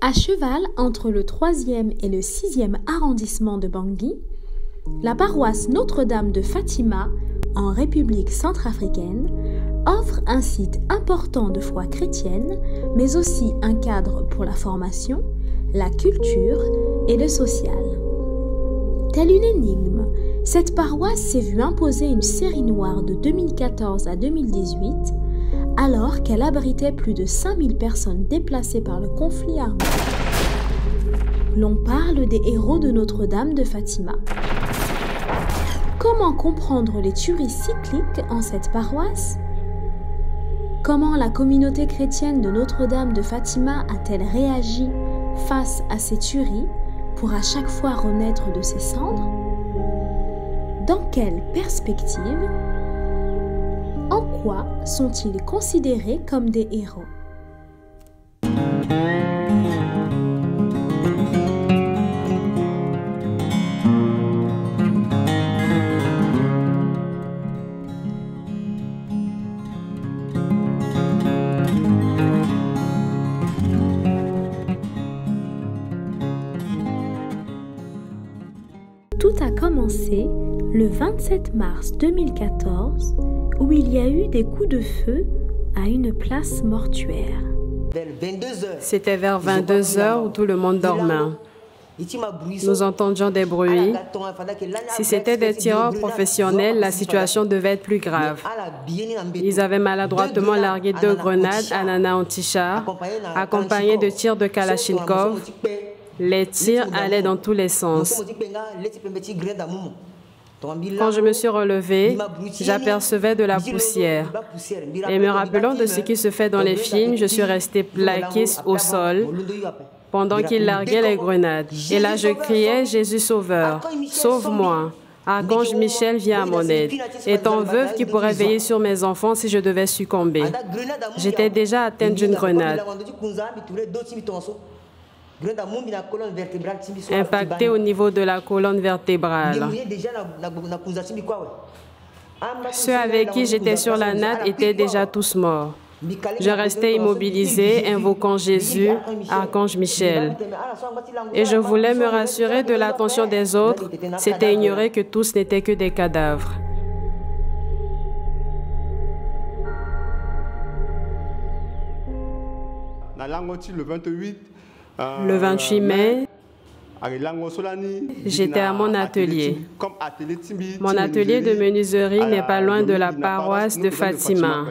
À cheval entre le 3e et le 6e arrondissement de Bangui, la paroisse Notre-Dame de Fatima, en République centrafricaine, offre un site important de foi chrétienne, mais aussi un cadre pour la formation, la culture et le social. Telle une énigme, cette paroisse s'est vue imposer une série noire de 2014 à 2018, alors qu'elle abritait plus de 5000 personnes déplacées par le conflit armé. L'on parle des héros de Notre-Dame de Fatima. Comment comprendre les tueries cycliques en cette paroisse? Comment la communauté chrétienne de Notre-Dame de Fatima a-t-elle réagi face à ces tueries pour à chaque fois renaître de ses cendres? Dans quelle perspective? En quoi sont-ils considérés comme des héros? Tout a commencé le 27 mars 2014, où il y a eu des coups de feu à une place mortuaire. C'était vers 22 heures où tout le monde dormait. Nous entendions des bruits. Si c'était des tireurs professionnels, la situation devait être plus grave. Ils avaient maladroitement largué 2 grenades à Nana Antichar, accompagnées de tirs de Kalachnikov. Les tirs allaient dans tous les sens. Quand je me suis relevée, j'apercevais de la poussière. Et me rappelant de ce qui se fait dans les films, je suis restée plaquée au sol pendant qu'ils larguaient les grenades. Et là, je criais « Jésus Sauveur, sauve-moi !» Archange Michel vient à mon aide. Étant veuve qui pourrait veiller sur mes enfants si je devais succomber. J'étais déjà atteinte d'une grenade. Impacté au niveau de la colonne vertébrale. Ceux avec qui j'étais sur la natte étaient déjà tous morts. Je restais immobilisée, invoquant Jésus, Archange Michel. Et je voulais me rassurer de l'attention des autres, c'était ignorer que tous n'étaient que des cadavres. Le 28 mai, j'étais à mon atelier. Mon atelier de menuiserie n'est pas loin de la paroisse de Fatima,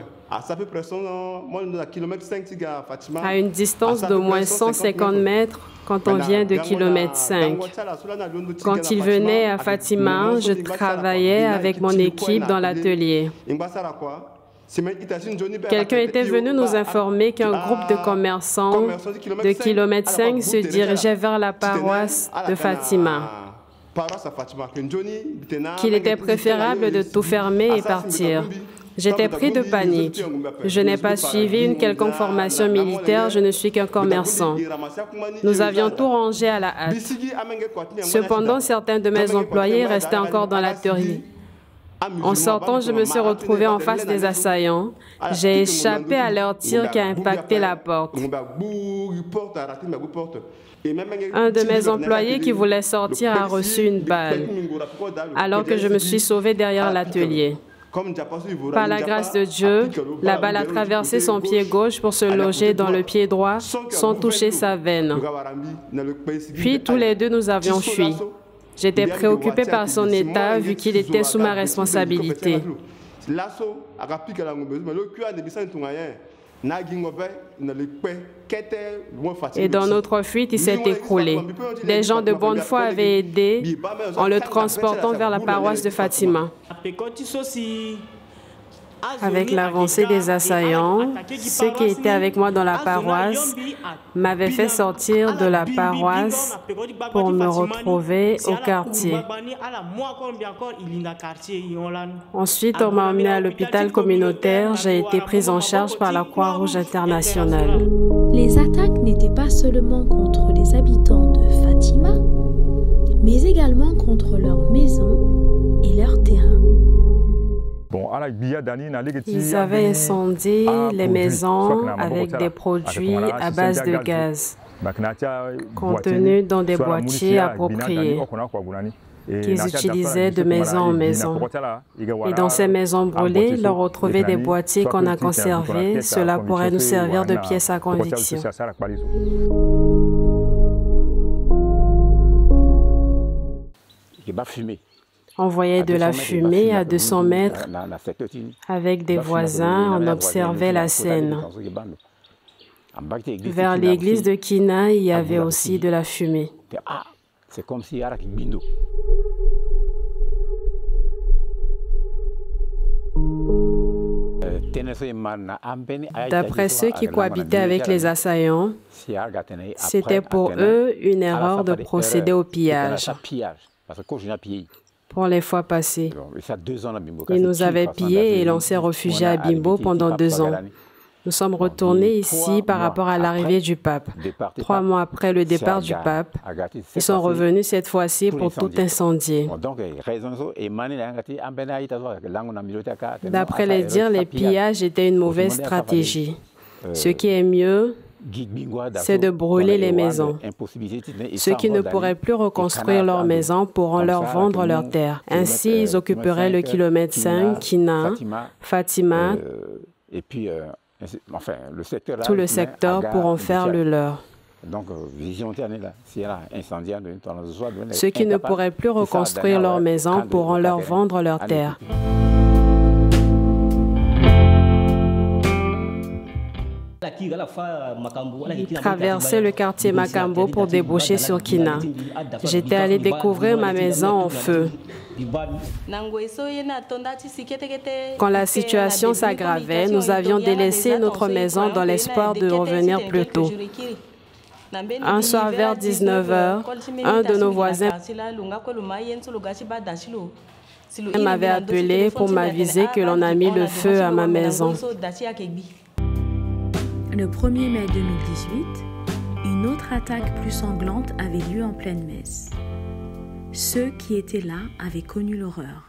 à une distance d'au moins 150 mètres quand on vient de kilomètre 5. Quand il venait à Fatima, je travaillais avec mon équipe dans l'atelier. Quelqu'un était venu nous informer qu'un groupe de commerçants de kilomètre 5 se dirigeait vers la paroisse de Fatima, qu'il était préférable de tout fermer et partir. J'étais pris de panique. Je n'ai pas suivi une quelconque formation militaire, je ne suis qu'un commerçant. Nous avions tout rangé à la hâte. Cependant, certains de mes employés restaient encore dans l'atelier. En sortant, je me suis retrouvée en face des assaillants. J'ai échappé à leur tir qui a impacté la porte. Un de mes employés qui voulait sortir a reçu une balle, alors que je me suis sauvée derrière l'atelier. Par la grâce de Dieu, la balle a traversé son pied gauche pour se loger dans le pied droit sans toucher sa veine. Puis tous les deux, nous avions fui. J'étais préoccupée par son état vu qu'il était sous ma responsabilité. Et dans notre fuite, il s'est écroulé. Des gens de bonne foi avaient aidé en le transportant vers la paroisse de Fatima. Avec l'avancée des assaillants, ceux qui étaient avec moi dans la paroisse m'avaient fait sortir de la paroisse pour me retrouver au quartier. Ensuite, on m'a emmené à l'hôpital communautaire. J'ai été prise en charge par la Croix-Rouge internationale. Les attaques n'étaient pas seulement contre les habitants de Fatima, mais également contre leurs maisons et leurs terrains. Ils avaient incendié les maisons avec des produits à base de gaz. contenus dans des boîtiers appropriés qu'ils utilisaient de maison en maison. Et dans ces maisons brûlées, leur retrouver des boîtiers qu'on a conservés, cela pourrait nous servir de pièce à conviction. On voyait de la fumée à 200 mètres. Avec des voisins, on observait la scène. Vers l'église de Kina, il y avait aussi de la fumée. C'est comme si d'après ceux qui cohabitaient avec les assaillants, c'était pour eux une erreur de procéder au pillage. Pour les fois passées, ils nous avaient pillés et l'on s'est réfugié à Bimbo pendant 2 ans. Nous sommes retournés ici par rapport à l'arrivée du pape. 3 mois après le départ du pape, ils sont revenus cette fois-ci pour tout incendier. D'après les dires, les pillages étaient une mauvaise stratégie. Ce qui est mieux, c'est de brûler les maisons. Ceux qui ne pourraient plus reconstruire leurs maisons pourront leur vendre leurs terres. Ainsi, ils occuperaient le kilomètre 5, Kina, Fatima, et puis tout le secteur pourront faire le leur. Ceux qui ne pourraient plus reconstruire leurs maisons pourront leur vendre leurs terres. Ils traversaient le quartier Makambo pour déboucher sur Kina. J'étais allé découvrir ma maison en feu. Quand la situation s'aggravait, nous avions délaissé notre maison dans l'espoir de revenir plus tôt. Un soir vers 19h, un de nos voisins m'avait appelé pour m'aviser que l'on a mis le feu à ma maison. Le 1er mai 2018, une autre attaque plus sanglante avait lieu en pleine messe. Ceux qui étaient là avaient connu l'horreur.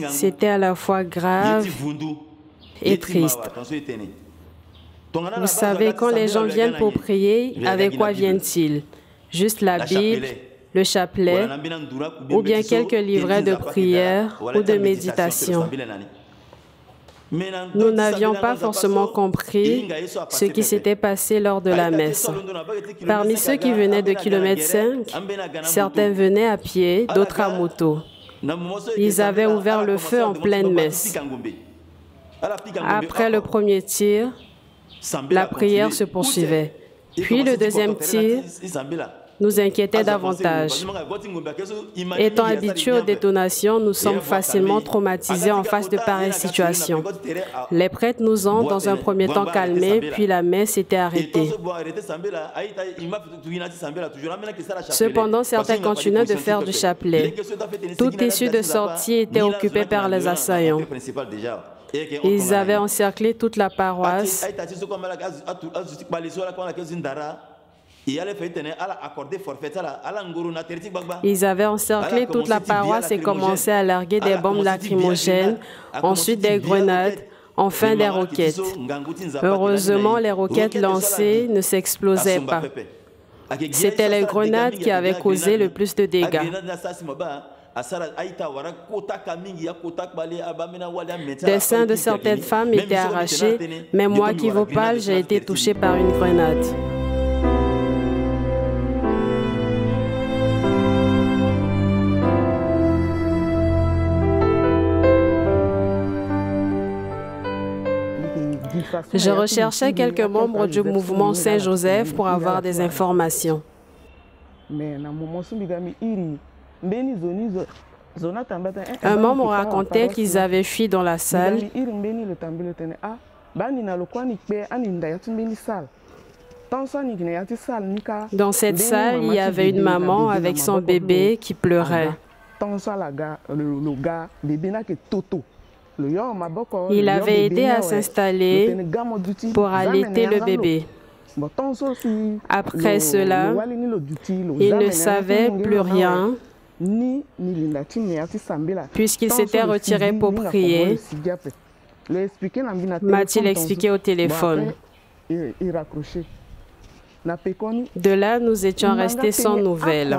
C'était à la fois grave et triste. Vous savez, quand les gens viennent pour prier, avec quoi viennent-ils? Juste la Bible, le chapelet, ou bien quelques livrets de prière ou de méditation. Nous n'avions pas forcément compris ce qui s'était passé lors de la messe. Parmi ceux qui venaient de kilomètre 5, certains venaient à pied, d'autres à moto. Ils avaient ouvert le feu en pleine messe. Après le premier tir, la prière se poursuivait. Puis le deuxième tir nous inquiétait davantage. Étant habitués aux détonations, nous sommes facilement traumatisés en face de pareilles situations. Les prêtres nous ont dans un premier temps calmés, puis la messe était arrêtée. Cependant, certains continuaient de faire du chapelet. Toute issue de sortie était occupée par les assaillants. Ils avaient encerclé toute la paroisse. Ils avaient encerclé toute la paroisse et commencé à larguer des bombes lacrymogènes, ensuite des grenades, enfin des roquettes. Heureusement, les roquettes lancées ne s'explosaient pas. C'étaient les grenades qui avaient causé le plus de dégâts. Des seins de certaines femmes étaient arrachés, mais moi qui vous parle, j'ai été touchée par une grenade. Je recherchais quelques membres du mouvement Saint-Joseph pour avoir des informations. Un membre racontait qu'ils avaient fui dans la salle. Dans cette salle, il y avait une maman avec son bébé qui pleurait. Il avait aidé à s'installer pour allaiter le bébé. Après cela, il ne savait plus rien puisqu'il s'était retiré pour prier. m'a-t-il expliqué au téléphone. De là, nous étions restés sans nouvelles.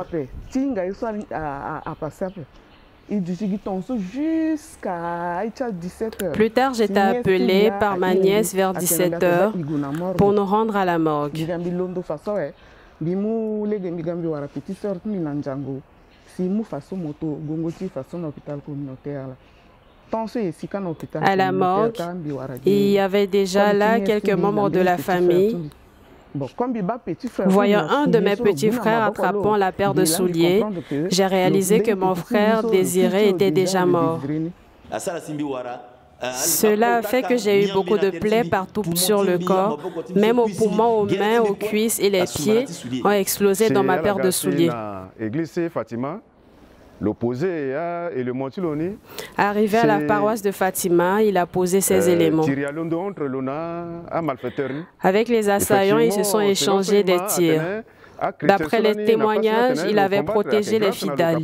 Plus tard, j'étais appelée par ma nièce vers 17 h pour nous rendre à la morgue. À la morgue, il y avait déjà là quelques membres de la famille. Voyant un de mes petits frères attrapant la paire de souliers, j'ai réalisé que mon frère Désiré était déjà mort. Cela a fait que j'ai eu beaucoup de plaies partout sur le corps, même aux poumons, aux mains, aux cuisses et les pieds ont explosé dans ma paire de souliers. Arrivé à la paroisse de Fatima, il a posé ses éléments. Avec les assaillants, ils se sont échangés des tirs. D'après les témoignages, il avait protégé les fidèles.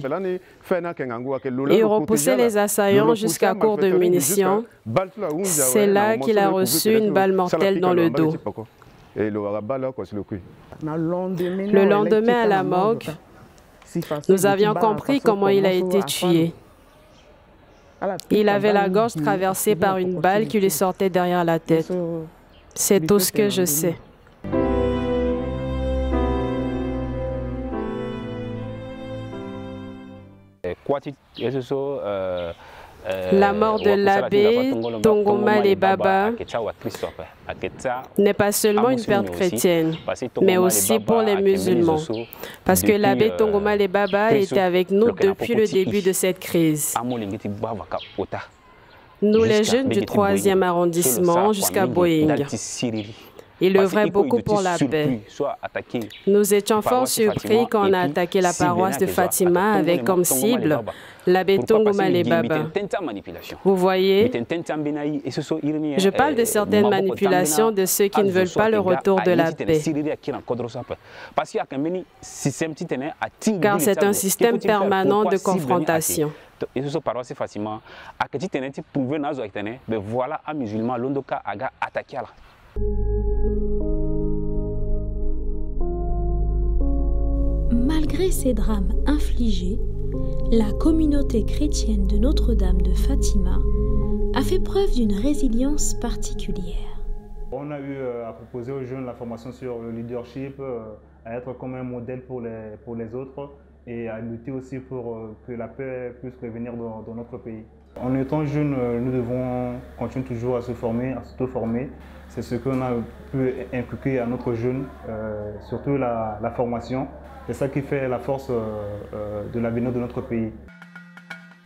Il repoussait les assaillants jusqu'à court de munitions. C'est là qu'il a reçu une balle mortelle dans le dos. Le lendemain à la morgue, nous avions compris comment il a été tué. Il avait la gorge traversée par une balle qui lui sortait derrière la tête. C'est tout ce que je sais. La mort de l'abbé Tongomale Baba n'est pas seulement une perte chrétienne, mais aussi pour les musulmans. Parce que l'abbé Tongomale Baba était avec nous depuis le début de cette crise. Nous, les jeunes du 3e arrondissement jusqu'à Boeing. Il œuvrait beaucoup pour la paix. Nous étions fort surpris quand on a attaqué la paroisse de Fatima avec comme cible l'abbé Tongomale Baba. Vous voyez, je parle de certaines manipulations de ceux qui ne veulent pas le retour de la paix. Car c'est un système permanent de confrontation. Malgré ces drames infligés, la communauté chrétienne de Notre-Dame de Fatima a fait preuve d'une résilience particulière. On a eu à proposer aux jeunes la formation sur le leadership, à être comme un modèle pour les autres et à lutter aussi pour que la paix puisse revenir dans notre pays. En étant jeunes, nous devons continuer toujours à se former, à s'auto-former. C'est ce qu'on a pu inculquer à notre jeune, surtout la formation. C'est ça qui fait la force de l'avenir de notre pays.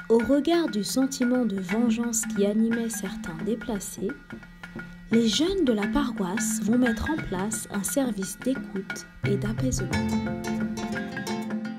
Au regard du sentiment de vengeance qui animait certains déplacés, les jeunes de la paroisse vont mettre en place un service d'écoute et d'apaisement.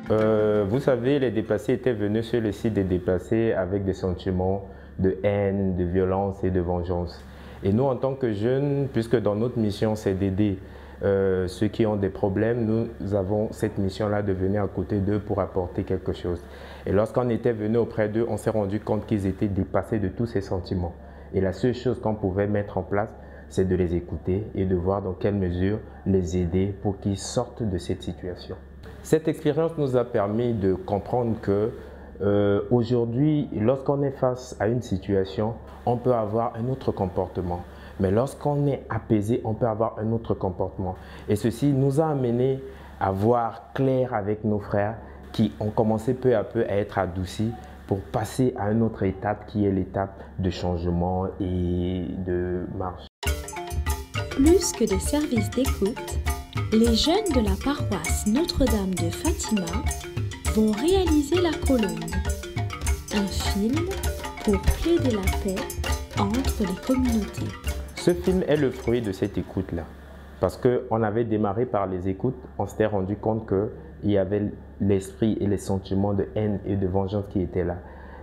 Vous savez, les déplacés étaient venus sur le site des déplacés avec des sentiments de haine, de violence et de vengeance. Et nous, en tant que jeunes, puisque dans notre mission, c'est d'aider ceux qui ont des problèmes, nous avons cette mission-là de venir à côté d'eux pour apporter quelque chose. Et lorsqu'on était venu auprès d'eux, on s'est rendu compte qu'ils étaient dépassés de tous ces sentiments. Et la seule chose qu'on pouvait mettre en place, c'est de les écouter et de voir dans quelle mesure les aider pour qu'ils sortent de cette situation. Cette expérience nous a permis de comprendre que aujourd'hui, lorsqu'on est face à une situation, on peut avoir un autre comportement. Mais lorsqu'on est apaisé, on peut avoir un autre comportement. Et ceci nous a amené à voir clair avec nos frères qui ont commencé peu à peu à être adoucis pour passer à une autre étape qui est l'étape de changement et de marche. Plus que des services d'écoute, les jeunes de la paroisse Notre-Dame de Fatima vont réaliser La Colombe, un film pour plaider la paix entre les communautés. Ce film est le fruit de cette écoute-là. Parce qu'on avait démarré par les écoutes, on s'était rendu compte qu'il y avait l'esprit et les sentiments de haine et de vengeance qui étaient là.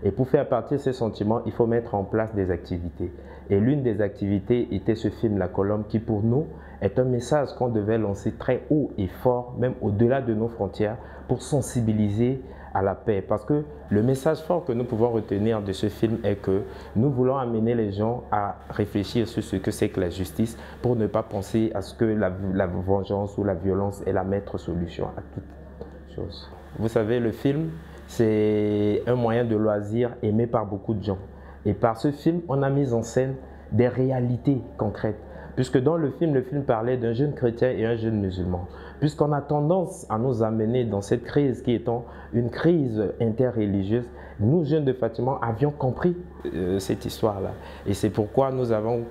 Et pour faire partie de ces sentiments, il faut mettre en place des activités. Et l'une des activités était ce film La Colombe qui pour nous est un message qu'on devait lancer très haut et fort, même au-delà de nos frontières, pour sensibiliser à la paix. Parce que le message fort que nous pouvons retenir de ce film est que nous voulons amener les gens à réfléchir sur ce que c'est que la justice pour ne pas penser à ce que la vengeance ou la violence est la maître solution à toute chose. Vous savez, le film, c'est un moyen de loisir aimé par beaucoup de gens. Et par ce film, on a mis en scène des réalités concrètes. Puisque dans le film parlait d'un jeune chrétien et un jeune musulman. Puisqu'on a tendance à nous amener dans cette crise qui étant une crise interreligieuse, nous, jeunes de Fatima, avions compris cette histoire-là. Et c'est pourquoi nous avons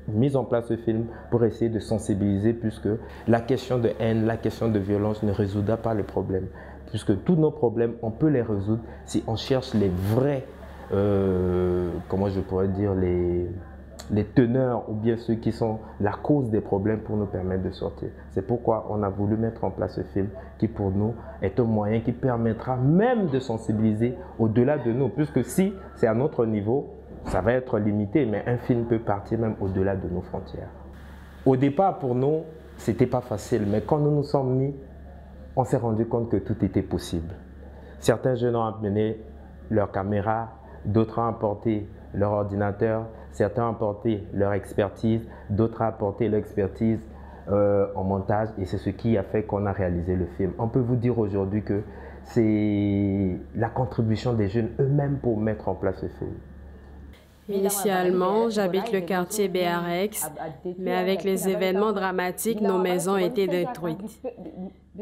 mis en place ce film pour essayer de sensibiliser, puisque la question de haine, la question de violence ne résoudra pas le problème. Puisque tous nos problèmes, on peut les résoudre si on cherche les vrais, comment je pourrais dire, les teneurs ou bien ceux qui sont la cause des problèmes pour nous permettre de sortir. C'est pourquoi on a voulu mettre en place ce film qui pour nous est un moyen qui permettra même de sensibiliser au-delà de nous, puisque si c'est à notre niveau, ça va être limité, mais un film peut partir même au-delà de nos frontières. Au départ, pour nous, c'était pas facile, mais quand nous nous sommes mis, on s'est rendu compte que tout était possible. Certains jeunes ont amené leur caméra, d'autres ont apporté leur ordinateur, certains ont apporté leur expertise, d'autres ont apporté leur expertise en montage, et c'est ce qui a fait qu'on a réalisé le film. On peut vous dire aujourd'hui que c'est la contribution des jeunes eux-mêmes pour mettre en place ce film. Initialement, j'habite le quartier BRX, mais avec les événements dramatiques, nos maisons ont été détruites.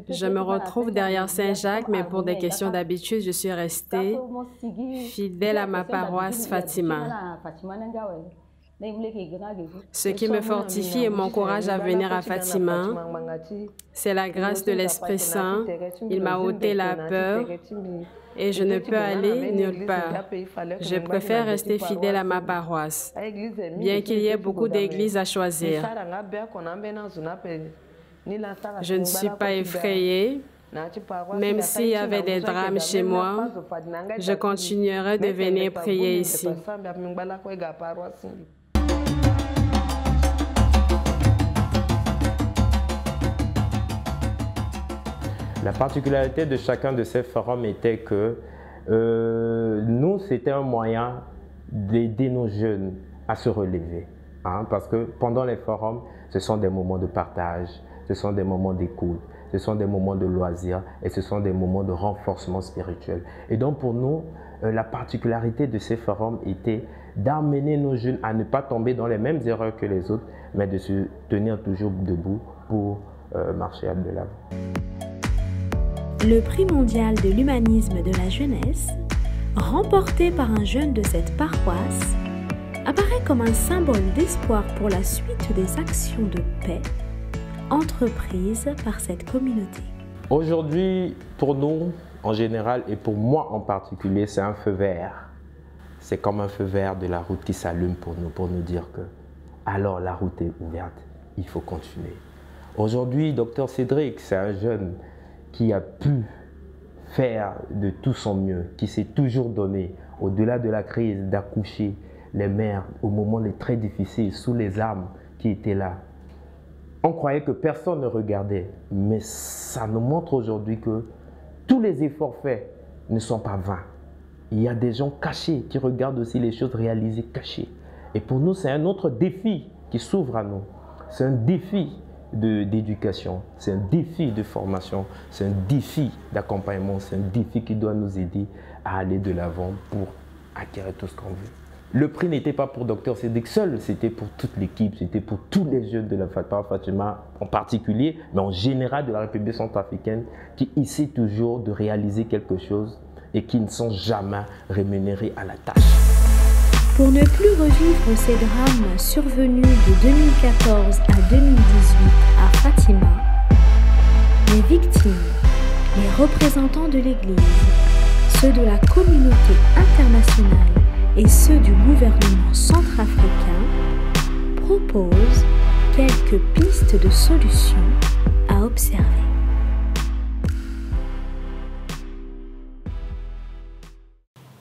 Je me retrouve derrière Saint-Jacques, mais pour des questions d'habitude, je suis restée fidèle à ma paroisse Fatima. Ce qui me fortifie et m'encourage à venir à Fatima, c'est la grâce de l'Esprit Saint. Il m'a ôté la peur et je ne peux aller nulle part. Je préfère rester fidèle à ma paroisse, bien qu'il y ait beaucoup d'églises à choisir. Je ne suis pas effrayée. Même s'il y avait des drames chez moi, je continuerai de venir prier ici. La particularité de chacun de ces forums était que nous, c'était un moyen d'aider nos jeunes à se relever. Parce que pendant les forums, ce sont des moments de partage, ce sont des moments d'écoute, ce sont des moments de loisirs et ce sont des moments de renforcement spirituel. Et donc pour nous, la particularité de ces forums était d'amener nos jeunes à ne pas tomber dans les mêmes erreurs que les autres, mais de se tenir toujours debout pour marcher de l'avant. Le prix mondial de l'humanisme de la jeunesse, remporté par un jeune de cette paroisse, apparaît comme un symbole d'espoir pour la suite des actions de paix entreprises par cette communauté. Aujourd'hui, pour nous, en général, et pour moi en particulier, c'est un feu vert. C'est comme un feu vert de la route qui s'allume pour nous dire que alors la route est ouverte, il faut continuer. Aujourd'hui, Dr Cédric, c'est un jeune qui a pu faire de tout son mieux, qui s'est toujours donné, au-delà de la crise, d'accoucher les mères au moment les très difficiles, sous les armes qui étaient là. On croyait que personne ne regardait, mais ça nous montre aujourd'hui que tous les efforts faits ne sont pas vains. Il y a des gens cachés qui regardent aussi les choses réalisées cachées. Et pour nous, c'est un autre défi qui s'ouvre à nous. C'est un défi d'éducation, c'est un défi de formation, c'est un défi d'accompagnement, c'est un défi qui doit nous aider à aller de l'avant pour acquérir tout ce qu'on veut. Le prix n'était pas pour Dr Cédric seul, c'était pour toute l'équipe, c'était pour tous les jeunes de la Fatima en particulier, mais en général de la République centrafricaine qui essaient toujours de réaliser quelque chose et qui ne sont jamais rémunérés à la tâche. Pour ne plus revivre ces drames survenus de 2014 à 2018 à Fatima, les victimes, les représentants de l'Église, ceux de la communauté internationale et ceux du gouvernement centrafricain proposent quelques pistes de solutions à observer.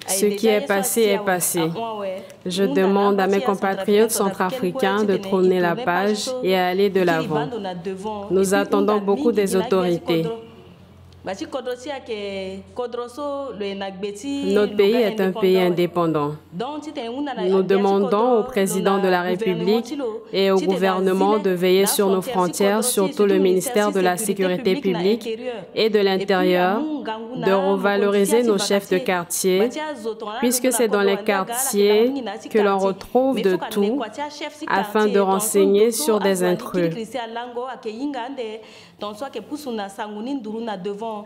Ce qui est passé est passé. Je demande à mes compatriotes centrafricains de tourner la page et à aller de l'avant. Nous attendons beaucoup des autorités. Notre pays est un pays indépendant. Nous demandons au président de la République et au gouvernement de veiller sur nos frontières, surtout le ministère de la Sécurité publique et de l'Intérieur, de revaloriser nos chefs de quartier, puisque c'est dans les quartiers que l'on retrouve de tout, afin de renseigner sur des intrus.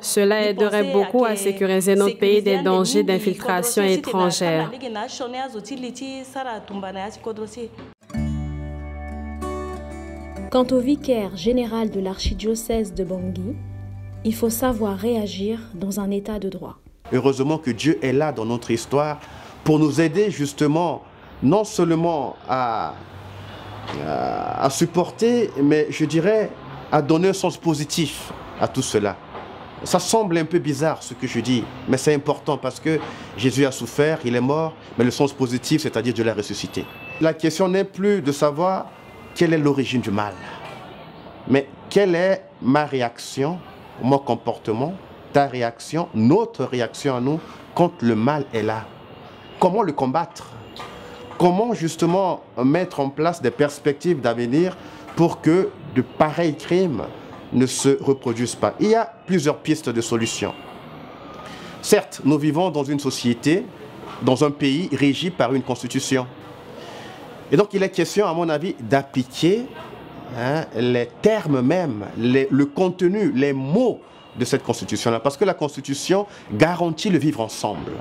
Cela aiderait beaucoup à sécuriser notre pays des dangers d'infiltration étrangère. Quant au vicaire général de l'archidiocèse de Bangui, il faut savoir réagir dans un état de droit. Heureusement que Dieu est là dans notre histoire pour nous aider justement non seulement à supporter, mais je dirais à donner un sens positif à tout cela. Ça semble un peu bizarre ce que je dis, mais c'est important parce que Jésus a souffert, il est mort, mais le sens positif, c'est-à-dire Dieu l'a ressuscité. La question n'est plus de savoir quelle est l'origine du mal, mais quelle est ma réaction, mon comportement, ta réaction, notre réaction à nous quand le mal est là. Comment le combattre? Comment justement mettre en place des perspectives d'avenir pour que de pareils crimes ne se reproduisent pas? Il y a plusieurs pistes de solutions. Certes, nous vivons dans une société, dans un pays régi par une constitution. Et donc il est question, à mon avis, d'appliquer les termes même, le contenu, les mots de cette constitution-là. Parce que la constitution garantit le vivre ensemble.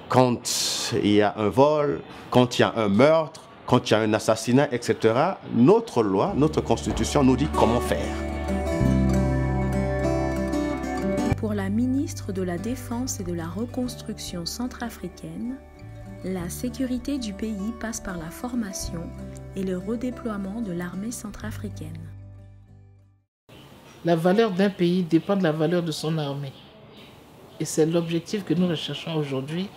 Quand il y a un vol, quand il y a un meurtre, quand il y a un assassinat, etc., notre loi, notre constitution nous dit comment faire. Pour la ministre de la Défense et de la Reconstruction centrafricaine, la sécurité du pays passe par la formation et le redéploiement de l'armée centrafricaine. La valeur d'un pays dépend de la valeur de son armée. Et c'est l'objectif que nous recherchons aujourd'hui.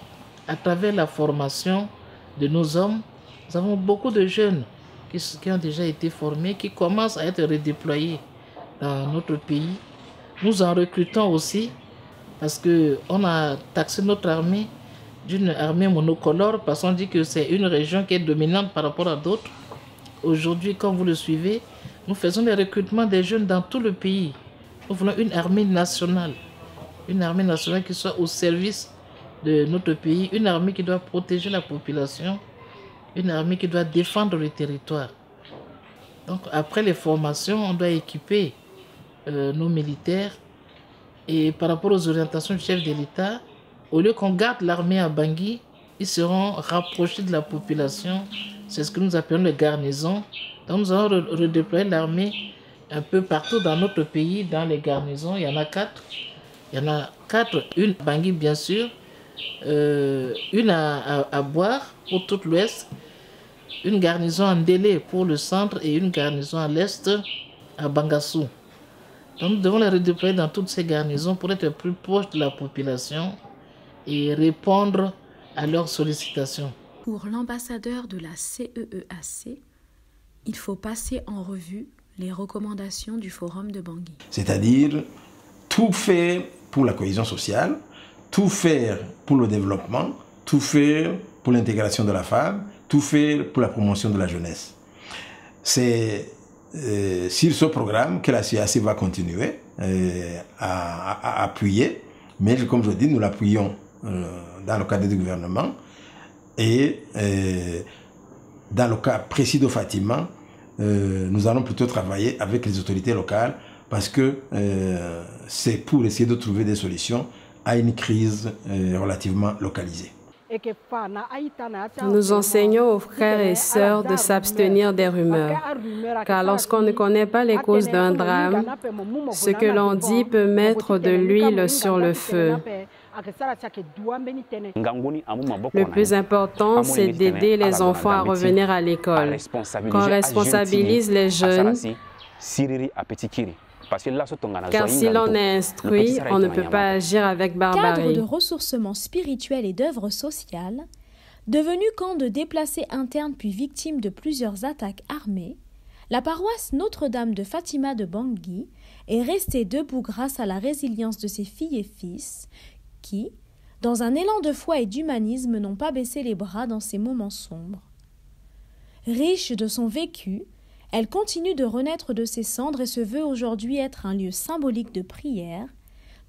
À travers la formation de nos hommes, nous avons beaucoup de jeunes qui ont déjà été formés, qui commencent à être redéployés dans notre pays. Nous en recrutons aussi parce qu'on a taxé notre armée d'une armée monocolore parce qu'on dit que c'est une région qui est dominante par rapport à d'autres. Aujourd'hui, comme vous le suivez, nous faisons les recrutements des jeunes dans tout le pays. Nous voulons une armée nationale qui soit au service de notre pays, une armée qui doit protéger la population, une armée qui doit défendre le territoire. Donc après les formations, on doit équiper nos militaires et par rapport aux orientations du chef de l'État, au lieu qu'on garde l'armée à Bangui, ils seront rapprochés de la population. C'est ce que nous appelons les garnisons. Donc nous allons redéployer l'armée un peu partout dans notre pays, dans les garnisons. Il y en a 4. Une à Bangui bien sûr, une à Boire pour tout l'ouest, une garnison à Ndélé pour le centre et une garnison à l'est à Bangassou. Donc nous devons les redéployer dans toutes ces garnisons pour être plus proches de la population et répondre à leurs sollicitations. Pour l'ambassadeur de la CEEAC, il faut passer en revue les recommandations du Forum de Bangui. C'est-à-dire tout faire pour la cohésion sociale, tout faire pour le développement, tout faire pour l'intégration de la femme, tout faire pour la promotion de la jeunesse. C'est sur ce programme que la CEEAC va continuer à appuyer, mais comme je dis, nous l'appuyons dans le cadre du gouvernement et dans le cas précis de Fatima, nous allons plutôt travailler avec les autorités locales parce que c'est pour essayer de trouver des solutions à une crise relativement localisée. Nous enseignons aux frères et sœurs de s'abstenir des rumeurs, car lorsqu'on ne connaît pas les causes d'un drame, ce que l'on dit peut mettre de l'huile sur le feu. Le plus important, c'est d'aider les enfants à revenir à l'école. Qu'on responsabilise les jeunes, car si l'on est instruit, on ne peut pas agir avec barbarie. Cadre de ressourcement spirituel et d'œuvre sociale, devenu camp de déplacés internes puis victime de plusieurs attaques armées, La paroisse Notre-Dame de Fatima de Bangui est restée debout grâce à la résilience de ses filles et fils qui, dans un élan de foi et d'humanisme, n'ont pas baissé les bras dans ces moments sombres. Riche de son vécu, elle continue de renaître de ses cendres et se veut aujourd'hui être un lieu symbolique de prière,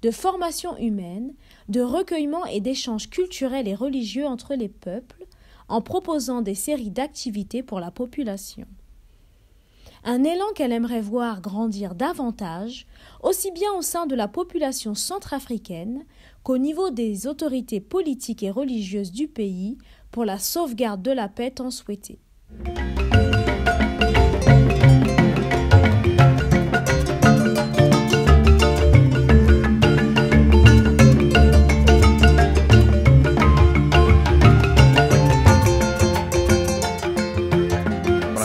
de formation humaine, de recueillement et d'échanges culturels et religieux entre les peuples, en proposant des séries d'activités pour la population. Un élan qu'elle aimerait voir grandir davantage, aussi bien au sein de la population centrafricaine qu'au niveau des autorités politiques et religieuses du pays pour la sauvegarde de la paix tant souhaitée.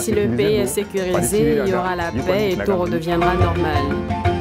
Si le pays est sécurisé, il y aura la paix et tout redeviendra normal.